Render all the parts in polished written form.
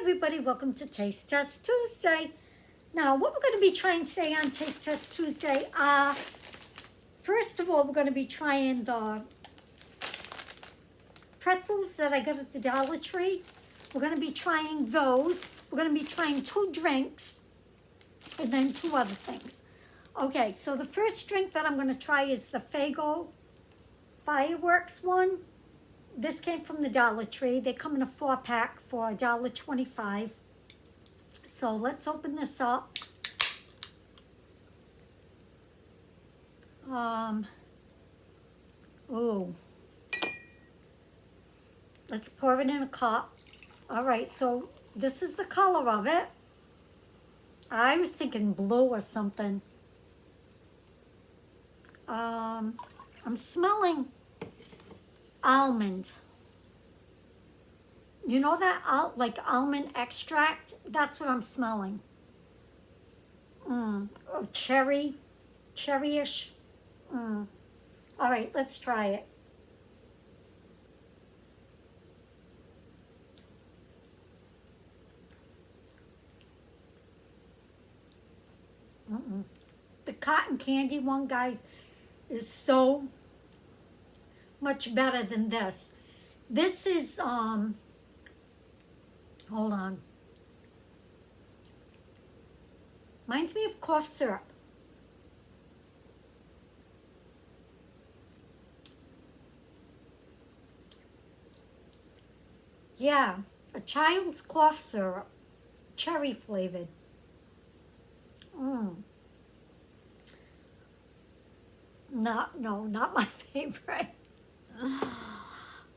everybody, welcome to Taste Test Tuesday. Now, what we're going to be trying today on Taste Test Tuesday, first of all, we're going to be trying the pretzels that I got at the Dollar Tree. We're going to be trying those. We're going to be trying 2 drinks and then 2 other things. Okay, so the first drink that I'm going to try is the Faygo Fireworks one. This came from the Dollar Tree. They come in a 4-pack for $1.25. So let's open this up. Ooh. Let's pour it in a cup. All right, so this is the color of it. I was thinking blue or something. I'm smelling almond. You know that like almond extract? That's what I'm smelling. Oh, cherryish. All right, let's try it. The cotton candy one, guys, is so much better than this. This is, hold on. Reminds me of cough syrup. Yeah, a child's cough syrup, cherry flavored. No, not my favorite.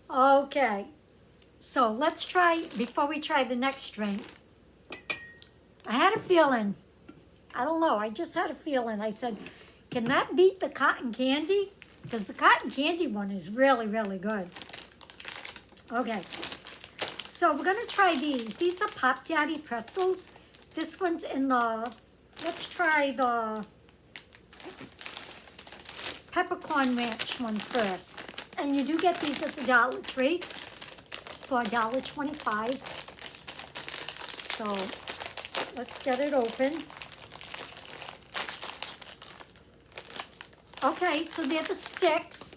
Okay, so let's try, before we try the next drink, I had a feeling, I don't know, I just had a feeling. I said, can that beat the cotton candy? Because the cotton candy one is really, really good. Okay, so we're gonna try these. These are Daddy Pretzels. This one's in the, let's try the peppercorn ranch one first. And you do get these at the Dollar Tree for $1.25. So let's get it open. Okay, so they're the sticks,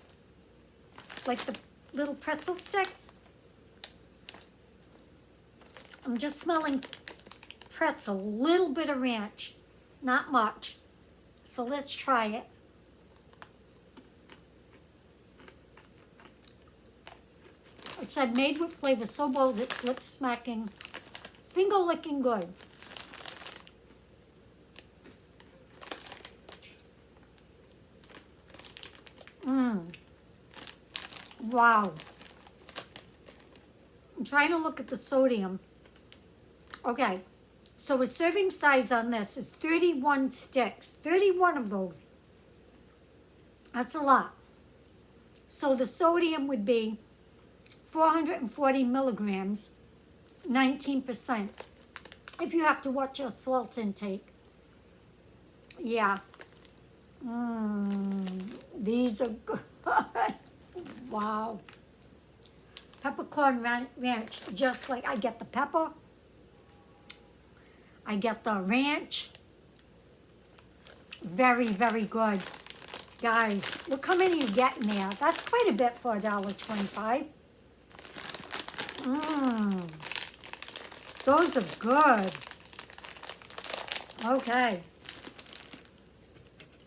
like the little pretzel sticks. I'm just smelling pretzel, a little bit of ranch, not much. So let's try it. It said made with flavor so bold it's lip smacking, finger licking good. Wow. I'm trying to look at the sodium. Okay, so a serving size on this is 31 sticks, 31 of those. That's a lot. So the sodium would be 440 milligrams, 19%. If you have to watch your salt intake. Yeah. These are good. Wow. Peppercorn ranch, just like I get the pepper. I get the ranch. Very, very good. Guys, look how many you get in there. That's quite a bit for $1.25. Those are good. Okay.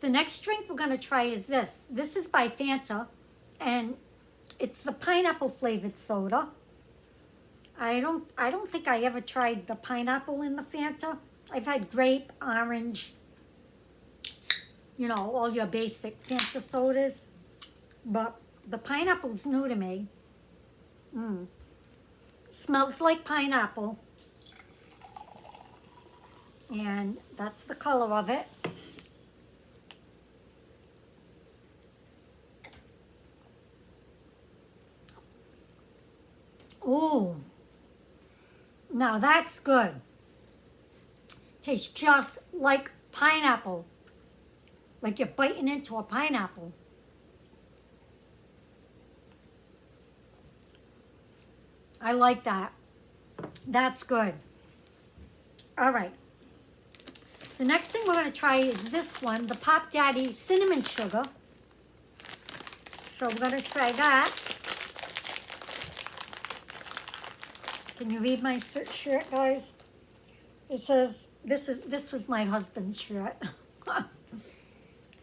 The next drink we're going to try is this. This is by Fanta, and it's the pineapple flavored soda. I don't think I ever tried the pineapple in the Fanta. I've had grape, orange, you know, all your basic Fanta sodas. But the pineapple's new to me. Smells like pineapple. And that's the color of it. Ooh. Now that's good. Tastes just like pineapple. Like you're biting into a pineapple. I like that. That's good. All right. The next thing we're going to try is this one, the Pop Daddy Cinnamon Sugar. So we're going to try that. Can you read my shirt, guys? It says, this was my husband's shirt.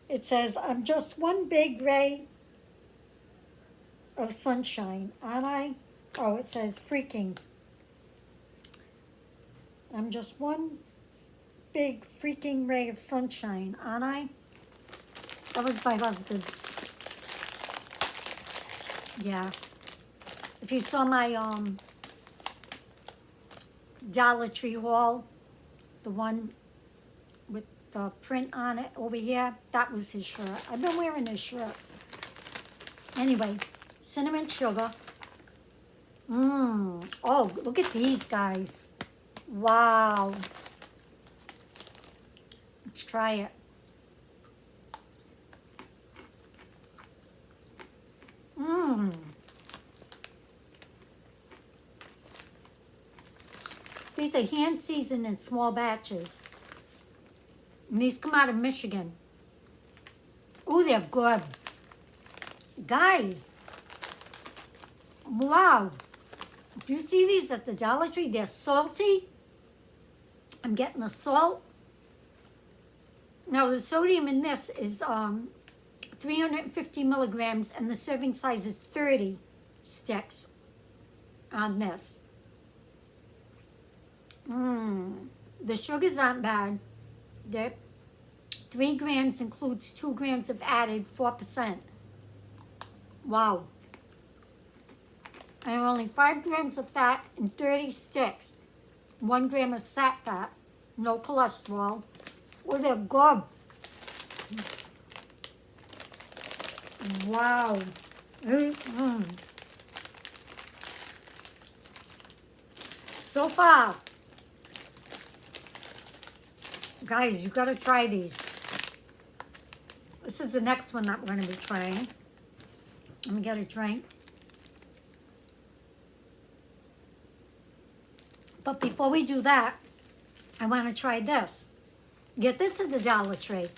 It says, I'm just one big ray of sunshine, aren't I? Oh, it says freaking. I'm just one big freaking ray of sunshine, aren't I? That was my husband's. Yeah. If you saw my Dollar Tree haul, the one with the print on it over here, that was his shirt. I've been wearing his shirts. Anyway, cinnamon sugar. Oh, look at these guys. Wow. Let's try it. These are hand seasoned in small batches. And these come out of Michigan. Oh, they're good. Guys. Wow. Do you see these at the Dollar Tree? They're salty. I'm getting the salt. Now, the sodium in this is 350 milligrams, and the serving size is 30 sticks on this. The sugars aren't bad. They're 3 grams includes 2 grams of added 4%. Wow. And only 5 grams of fat and 30 sticks. 1 gram of fat. No cholesterol. Oh, they're good. Wow. So far, guys, you gotta try these. This is the next one that we're gonna be trying. Let me get a drink. But before we do that, I want to try this. Get this at the Dollar Tree.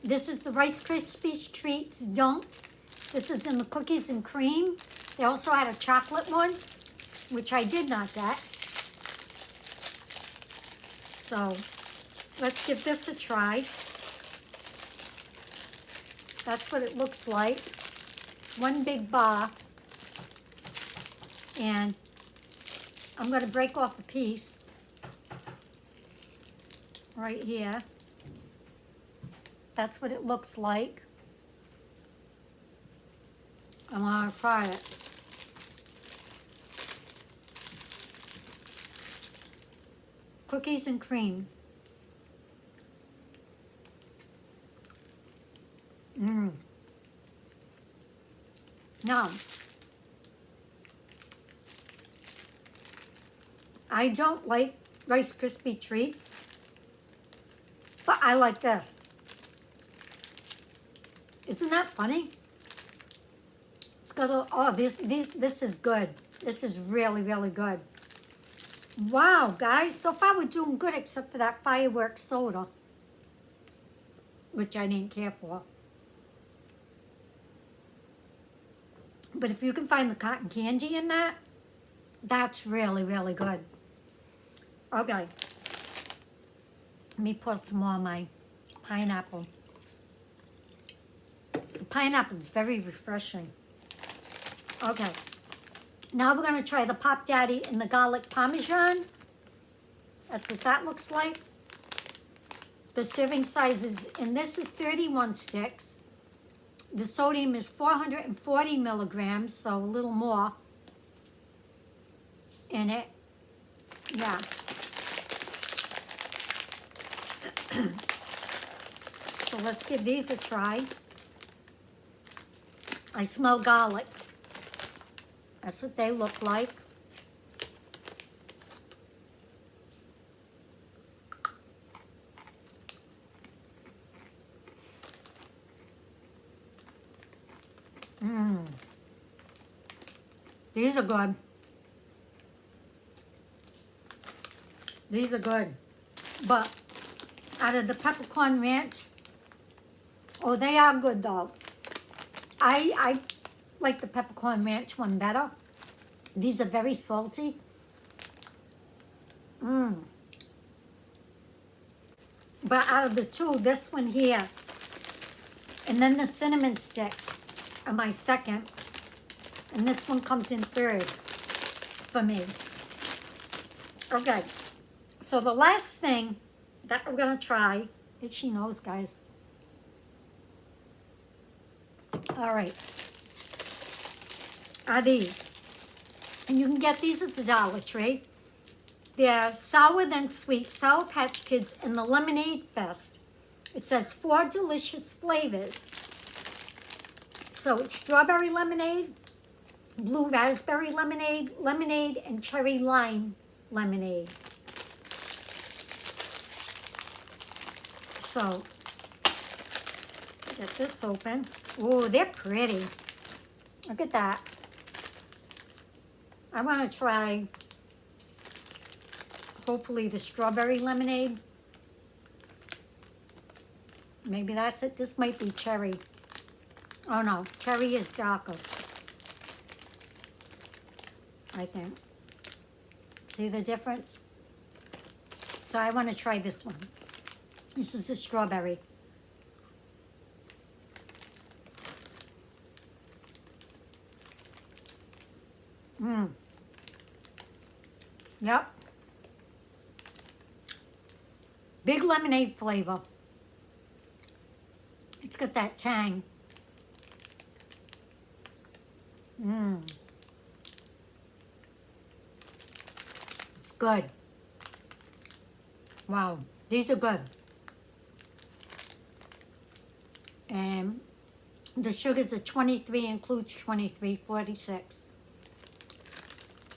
This is the Rice Krispies Treats Dunked. This is in the cookies and cream. They also had a chocolate one, which I did not get. So let's give this a try. That's what it looks like. It's one big bar. And I'm going to break off a piece right here. That's what it looks like. I want to try it. Cookies and cream. Now, I don't like Rice Krispie treats, but I like this. Isn't that funny? It's got a, oh, this is good. This is really, really good. Wow, guys, so far we're doing good except for that Fireworks soda, which I didn't care for. But if you can find the cotton candy in that, that's really, really good. Okay. Let me pour some more of my pineapple. The pineapple is very refreshing. Okay. Now we're going to try the Pop Daddy and the garlic parmesan. That's what that looks like. The serving size is, and this is 31 sticks. The sodium is 440 milligrams, so a little more in it. Yeah. So let's give these a try. I smell garlic. That's what they look like. These are good. These are good. But out of the peppercorn ranch, oh, they are good though. I like the peppercorn ranch one better. These are very salty. But out of the two, this one here, and then the cinnamon sticks are my second. And this one comes in third for me. Okay, so the last thing that we're gonna try is, she knows, guys. All right, are these. And you can get these at the Dollar Tree. They're Sour Then Sweet Sour Patch Kids in the Lemonade Fest. It says 4 delicious flavors. So it's strawberry lemonade, blue raspberry lemonade, lemonade, and cherry lime lemonade. So, get this open. Oh, they're pretty. Look at that. I want to try, hopefully, the strawberry lemonade. Maybe that's it. This might be cherry. Oh no, cherry is darker, I think. See the difference? So I want to try this one. This is a strawberry. Yep. Big lemonade flavor. It's got that tang. It's good. Wow, these are good. And the sugars are 23, includes 23, 46.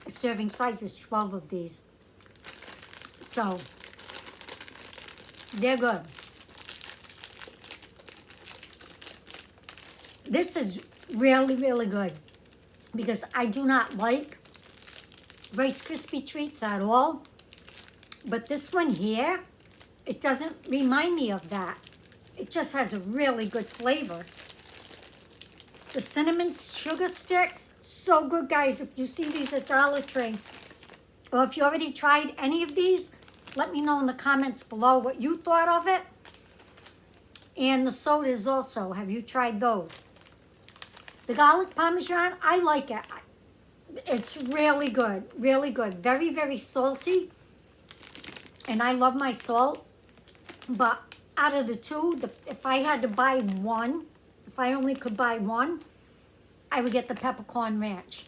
Serving size is 12 of these. So, they're good. This is really, really good because I do not like Rice Krispie treats at all. But this one here, it doesn't remind me of that. It just has a really good flavor. The cinnamon sugar sticks, so good, guys. If you see these at Dollar Tree, or if you already tried any of these, let me know in the comments below what you thought of it. And the sodas also, have you tried those? The garlic parmesan, I like it. It's really good, really good. Very, very salty. And I love my salt. But out of the two, if I had to buy one, if I only could buy one, I would get the peppercorn ranch.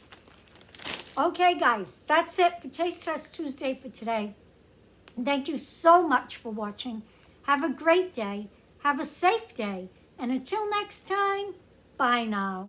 Okay, guys, that's it for Taste Test Tuesday for today. Thank you so much for watching. Have a great day. Have a safe day. And until next time, bye now.